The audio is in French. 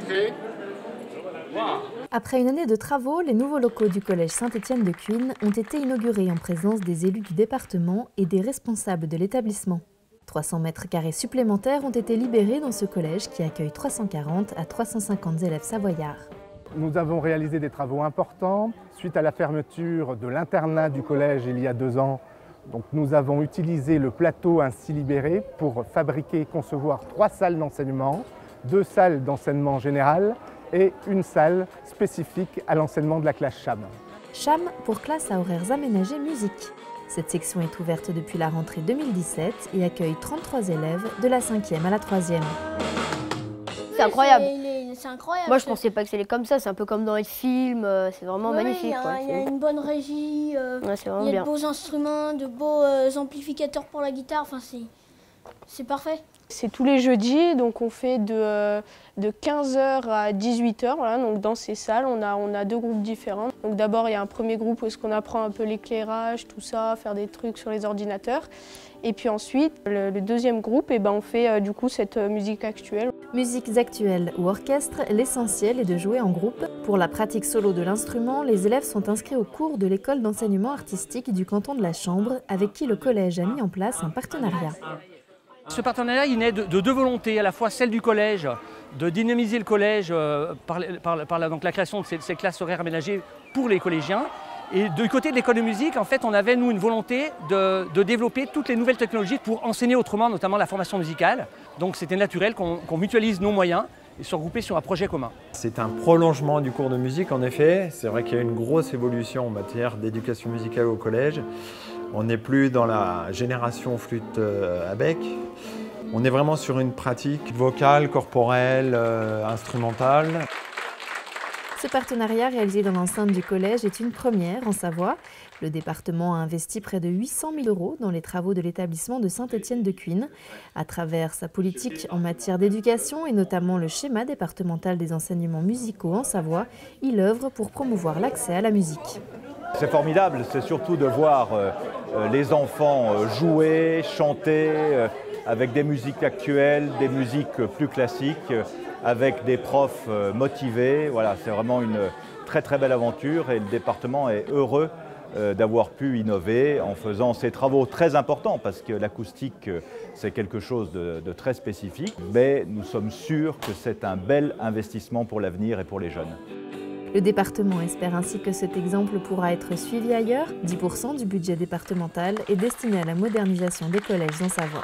Entrée. Après une année de travaux, les nouveaux locaux du collège Saint-Étienne de Cuines ont été inaugurés en présence des élus du département et des responsables de l'établissement. 300 mètres carrés supplémentaires ont été libérés dans ce collège qui accueille 340 à 350 élèves savoyards. Nous avons réalisé des travaux importants suite à la fermeture de l'internat du collège il y a 2 ans. Donc nous avons utilisé le plateau ainsi libéré pour fabriquer et concevoir 3 salles d'enseignement, 2 salles d'enseignement général et une salle spécifique à l'enseignement de la classe CHAM. CHAM pour classe à horaires aménagés musique. Cette section est ouverte depuis la rentrée 2017 et accueille 33 élèves de la 5e à la 3e. C'est incroyable. C'est incroyable. Moi, je pensais pas que c'était comme ça. C'est un peu comme dans les films. C'est vraiment magnifique. Il y a une bonne régie. C'est vraiment il y a bien. de beaux instruments, de beaux amplificateurs pour la guitare. Enfin, c'est parfait. C'est tous les jeudis, donc on fait de 15h à 18h. Voilà, donc dans ces salles, on a 2 groupes différents. Donc d'abord, il y a un premier groupe où est-ce qu'on apprend un peu l'éclairage, tout ça, faire des trucs sur les ordinateurs. Et puis ensuite, le deuxième groupe, on fait du coup cette musique actuelle. Musiques actuelles ou orchestres, l'essentiel est de jouer en groupe. Pour la pratique solo de l'instrument, les élèves sont inscrits au cours de l'école d'enseignement artistique du canton de la Chambre, avec qui le collège a mis en place un partenariat. Ce partenariat il naît de 2 volontés, à la fois celle du collège, de dynamiser le collège par la création de ces classes horaires aménagées pour les collégiens. Et du côté de l'école de musique, en fait, on avait, nous, une volonté de développer toutes les nouvelles technologies pour enseigner autrement, notamment la formation musicale. Donc c'était naturel qu'on mutualise nos moyens et se regrouper sur un projet commun. C'est un prolongement du cours de musique, en effet. C'est vrai qu'il y a une grosse évolution en matière d'éducation musicale au collège. On n'est plus dans la génération flûte à bec. On est vraiment sur une pratique vocale, corporelle, instrumentale. Ce partenariat réalisé dans l'enceinte du collège est une première en Savoie. Le département a investi près de 800 000 € dans les travaux de l'établissement de Saint-Étienne de Cuines. À travers sa politique en matière d'éducation et notamment le schéma départemental des enseignements musicaux en Savoie, il œuvre pour promouvoir l'accès à la musique. C'est formidable, c'est surtout de voir les enfants jouer, chanter avec des musiques actuelles, des musiques plus classiques, avec des profs motivés. Voilà, c'est vraiment une très très belle aventure et le département est heureux d'avoir pu innover en faisant ces travaux très importants parce que l'acoustique c'est quelque chose de très spécifique, mais nous sommes sûrs que c'est un bel investissement pour l'avenir et pour les jeunes. Le département espère ainsi que cet exemple pourra être suivi ailleurs. 10% du budget départemental est destiné à la modernisation des collèges en Savoie.